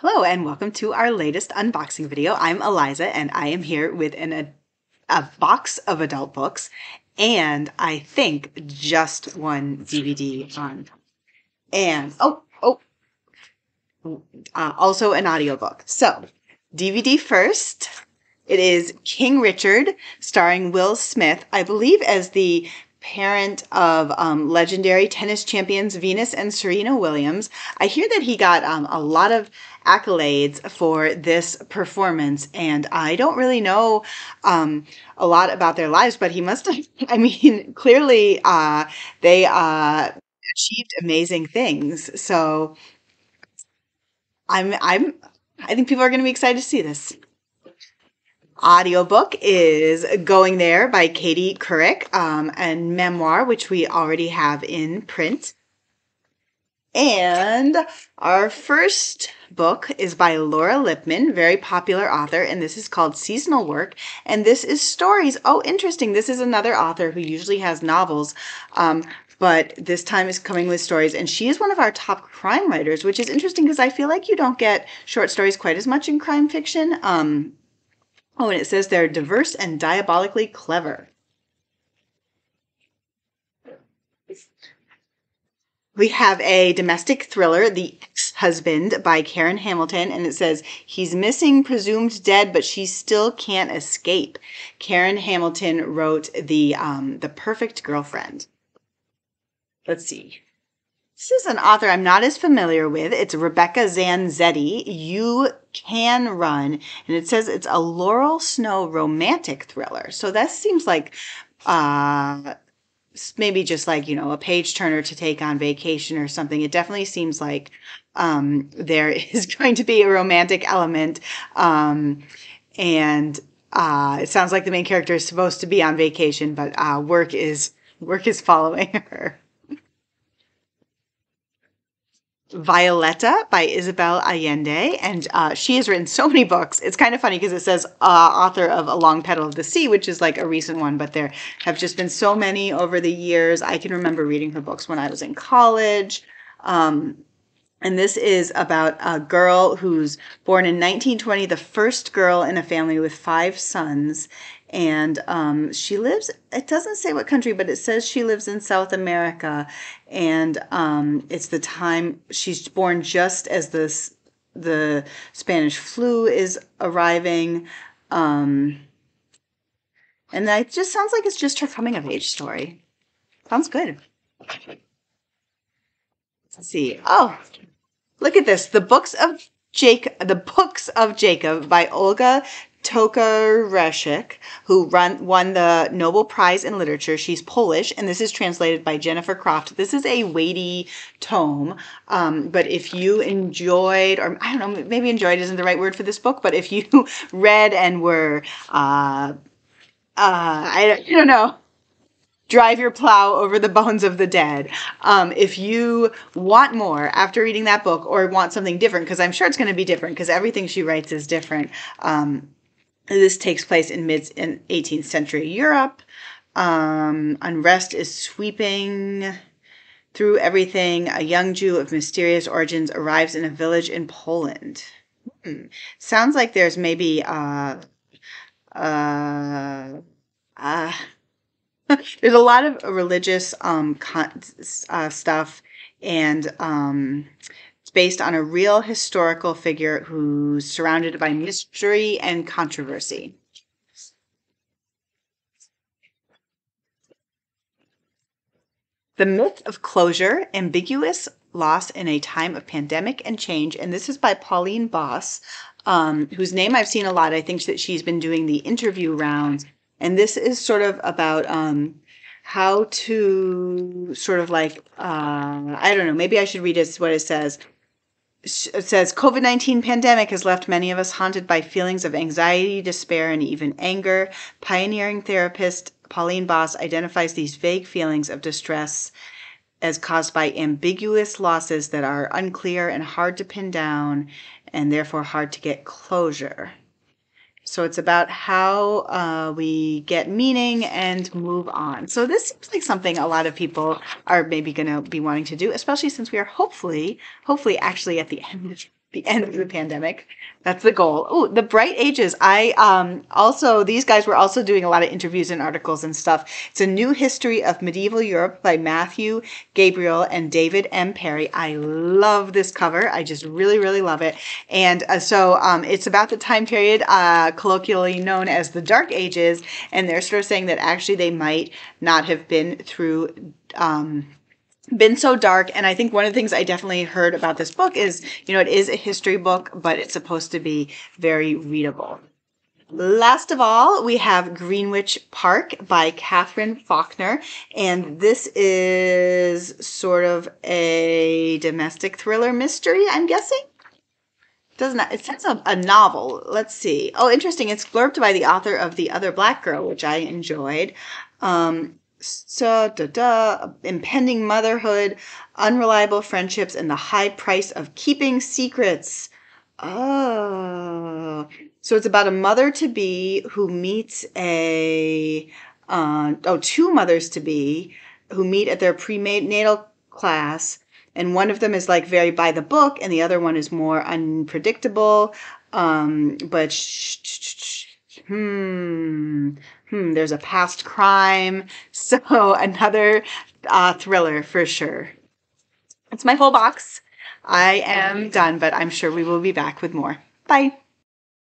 Hello and welcome to our latest unboxing video. I'm Eliza and I am here with a box of adult books and I think just one DVD on. And also an audiobook. So, DVD first. It is King Richard, starring Will Smith, I believe as the parent of legendary tennis champions Venus and Serena Williams. I hear that he got a lot of accolades for this performance, and I don't really know a lot about their lives, but he must have, I mean, clearly they achieved amazing things. So I think people are going to be excited to see this. Audiobook is Going There by Katie Couric, and memoir, which we already have in print. And our first book is by Laura Lippman, very popular author, and this is called Seasonal Work. And this is stories. Oh, interesting. This is another author who usually has novels, but this time is coming with stories. And she is one of our top crime writers, which is interesting because I feel like you don't get short stories quite as much in crime fiction. Oh, and it says they're diverse and diabolically clever. We have a domestic thriller, The Ex-Husband by Karen Hamilton, and it says, he's missing, presumed dead, but she still can't escape. Karen Hamilton wrote The Perfect Girlfriend. Let's see. This is an author I'm not as familiar with. It's Rebecca Zanzetti. You Can Run. And it says it's a Laurel Snow romantic thriller. So that seems like maybe just like, a page turner to take on vacation or something. It definitely seems like there is going to be a romantic element. And it sounds like the main character is supposed to be on vacation, but work is following her. Violeta by Isabel Allende, and she has written so many books. It's kind of funny because it says author of A Long Petal of the Sea, which is like a recent one, but there have just been so many over the years. I can remember reading her books when I was in college. And this is about a girl who's born in 1920, the first girl in a family with 5 sons. And she lives, it doesn't say what country, but it says she lives in South America. And it's the time, she's born just as the Spanish flu is arriving. And that just sounds like it's just her coming of age story. Sounds good. Let's see. Oh, look at this. The Books of Jacob by Olga Tokarczuk, who won the Nobel Prize in Literature. She's Polish, and this is translated by Jennifer Croft. This is a weighty tome, but if you enjoyed, or I don't know, maybe enjoyed isn't the right word for this book, but if you read and were, I don't know, drive your plow over the bones of the dead. If you want more after reading that book or want something different, because I'm sure it's going to be different because everything she writes is different. This takes place in 18th century Europe. Unrest is sweeping through everything. A young Jew of mysterious origins arrives in a village in Poland. Sounds like there's maybe there's a lot of religious stuff, and it's based on a real historical figure who's surrounded by mystery and controversy. The Myth of Closure, Ambiguous Loss in a Time of Pandemic and Change, and this is by Pauline Boss, whose name I've seen a lot. I think that she's been doing the interview rounds. And this is sort of about how to sort of like, I don't know, maybe I should read what it says. It says, COVID-19 pandemic has left many of us haunted by feelings of anxiety, despair, and even anger. Pioneering therapist Pauline Boss identifies these vague feelings of distress as caused by ambiguous losses that are unclear and hard to pin down, and therefore hard to get closure. So it's about how we get meaning and move on. So this seems like something a lot of people are maybe going to be wanting to do, especially since we are hopefully actually at the end the end of the pandemic. That's the goal. Oh, the Bright Ages. I also, these guys were also doing a lot of interviews and articles and stuff. It's a new history of medieval Europe by Matthew Gabriele and David M. Perry. I love this cover. I just really, really love it. And so it's about the time period colloquially known as the Dark Ages. And they're sort of saying that actually they might not have been through been so dark. And I think one of the things I definitely heard about this book is, it is a history book, but it's supposed to be very readable. Last of all, we have Greenwich Park by Katherine Faulkner. And this is sort of a domestic thriller mystery, I'm guessing. It says a novel. Let's see. Oh, interesting. It's blurbed by the author of The Other Black Girl, which I enjoyed. Impending motherhood, unreliable friendships, and the high price of keeping secrets. Oh, so it's about a mother-to-be who meets two mothers-to-be who meet at their prenatal class, and one of them is like very by the book, and the other one is more unpredictable. There's a past crime. So another thriller for sure. That's my whole box. I am done, but I'm sure we will be back with more. Bye.